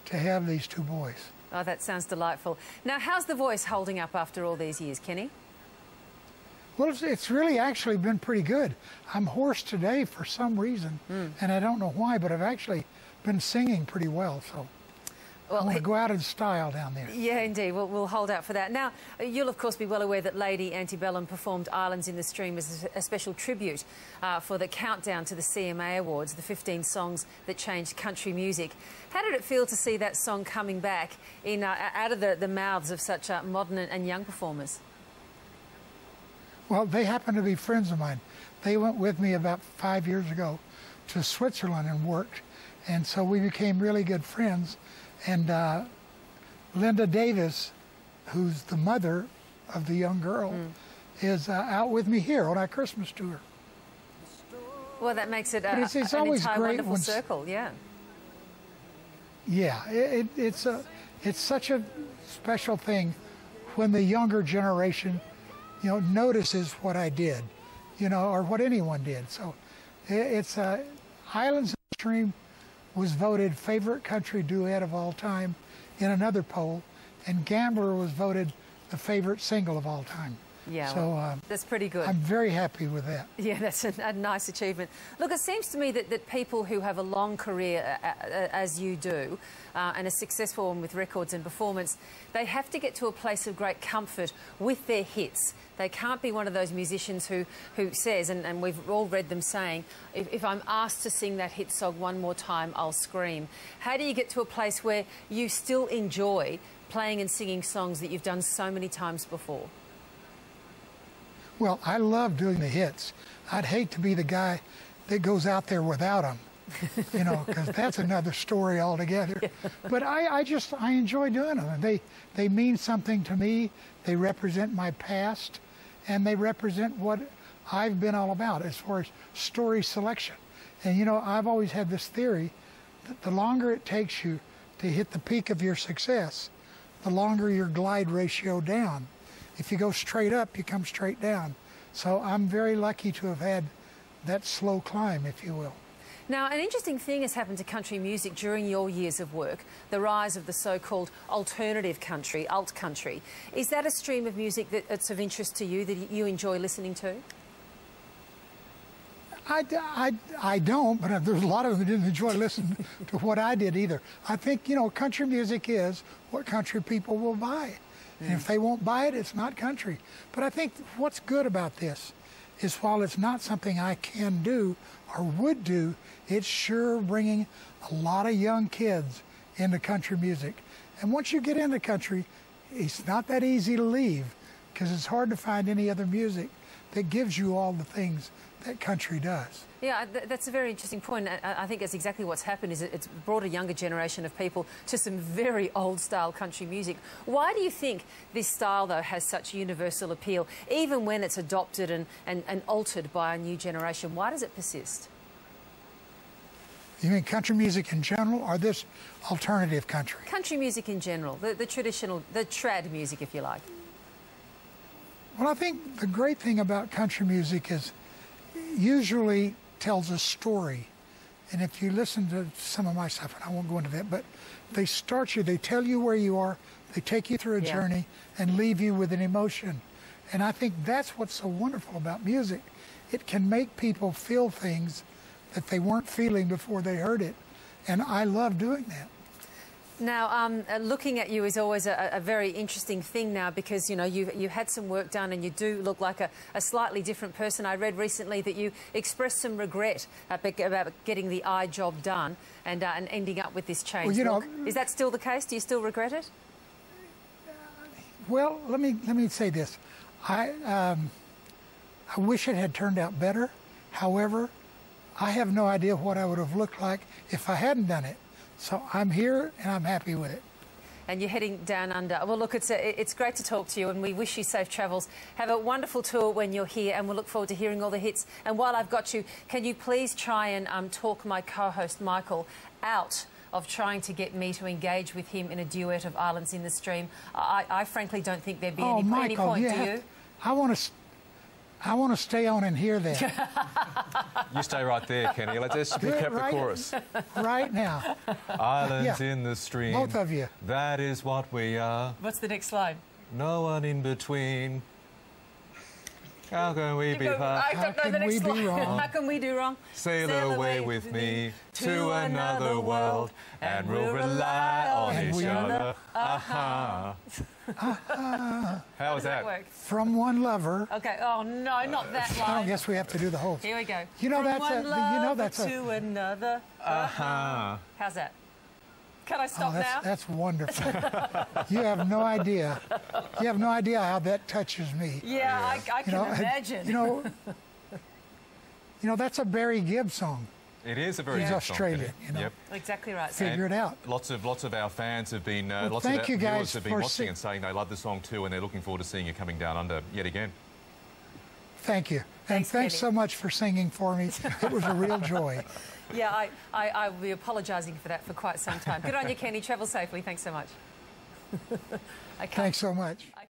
to have these two boys. Oh, that sounds delightful. Now, how's the voice holding up after all these years, Kenny? Well, it's really actually been pretty good. I'm hoarse today for some reason, and I don't know why, but I've actually been singing pretty well, so well, I want to go out in style down there. Yeah, indeed. We'll hold out for that. Now, you'll, of course, be well aware that Lady Antebellum performed Islands in the Stream as a special tribute for the countdown to the CMA Awards, the 15 songs that changed country music. How did it feel to see that song coming back in out of the mouths of such modern and young performers? Well, they happen to be friends of mine. They went with me about 5 years ago to Switzerland and worked, and so we became really good friends. And Linda Davis, who's the mother of the young girl, is out with me here on our Christmas tour. Well, that makes it it's an always entire great wonderful circle, yeah. Yeah, it's such a special thing when the younger generation, you know, notices what I did, you know, or what anyone did. So it's Islands in the Stream was voted favorite country duet of all time in another poll, and Gambler was voted the favorite single of all time. Yeah, so well, that's pretty good. I'm very happy with that. Yeah, that's a nice achievement. Look, it seems to me that people who have a long career, as you do, and are successful with records and performance, they have to get to a place of great comfort with their hits. They can't be one of those musicians who says, and we've all read them saying, if I'm asked to sing that hit song one more time, I'll scream. How do you get to a place where you still enjoy playing and singing songs that you've done so many times before? Well, I love doing the hits. I'd hate to be the guy that goes out there without them, you know, because that's another story altogether. But I enjoy doing them. They mean something to me. They represent my past, and they represent what I've been all about as far as story selection. And, you know, I've always had this theory that the longer it takes you to hit the peak of your success, the longer your glide ratio down. If you go straight up, you come straight down. So I'm very lucky to have had that slow climb, if you will. Now, an interesting thing has happened to country music during your years of work, the rise of the so-called alternative country, alt country. Is that a stream of music that's of interest to you, that you enjoy listening to? I don't, but there's a lot of them that didn't enjoy listening to what I did either. I think, you know, country music is what country people will buy. And if they won't buy it, it's not country. But I think what's good about this is while it's not something I can do or would do, it's sure bringing a lot of young kids into country music. And once you get into country, it's not that easy to leave, because it's hard to find any other music that gives you all the things that country does. Yeah, that's a very interesting point. I think that's exactly what's happened, is it's brought a younger generation of people to some very old-style country music. Why do you think this style, though, has such universal appeal, even when it's adopted and altered by a new generation? Why does it persist? You mean country music in general, or this alternative country? Country music in general, the traditional, the trad music, if you like. Well, I think the great thing about country music is usually tells a story. And if you listen to some of my stuff, and I won't go into that, but they start you, they tell you where you are, they take you through a journey and leave you with an emotion. And I think that's what's so wonderful about music. It can make people feel things that they weren't feeling before they heard it. And I love doing that. Now, looking at you is always a very interesting thing now, because, you know, you had some work done and you do look like a slightly different person. I read recently that you expressed some regret about getting the eye job done and ending up with this changed well, you know, look. Is that still the case? Do you still regret it? Well, let me say this. I wish it had turned out better. However, I have no idea what I would have looked like if I hadn't done it. So I'm here and I'm happy with it. And you're heading down under. Well, look, it's great to talk to you, and we wish you safe travels. Have a wonderful tour when you're here, and we'll look forward to hearing all the hits. And while I've got you, can you please try and talk my co-host Michael out of trying to get me to engage with him in a duet of Islands in the Stream? I frankly don't think there'd be any point, do you? I want to stay on and hear that. You stay right there, Kenny. Let's pick up the chorus. Right now. Islands in the stream. Both of you. That is what we are. What's the next line? No one in between. How can we be far? I don't know the next line. How can we do wrong? Sail away with me to another world, and we'll rely on each other. Aha. How was that? From one lover. Okay. Oh no, not that line. I guess we have to do the whole. Here we go. You know From that's a. to another. Aha. How's that? Can I stop now? That's wonderful. You have no idea. You have no idea how that touches me. Yeah, I can imagine. You know, that's a Barry Gibb song. It is a very He's good Australian, song. you know. Yep. Exactly right. Figure it out. Lots of our fans have been, lots thank of you our guys viewers have been for watching and saying they love the song too, and they're looking forward to seeing you coming down under yet again. Thank you. And thanks so much for singing for me. It was a real joy. Yeah, I will be apologising for that for quite some time. Good on you, Kenny. Travel safely. Thanks so much. Okay. Thanks so much.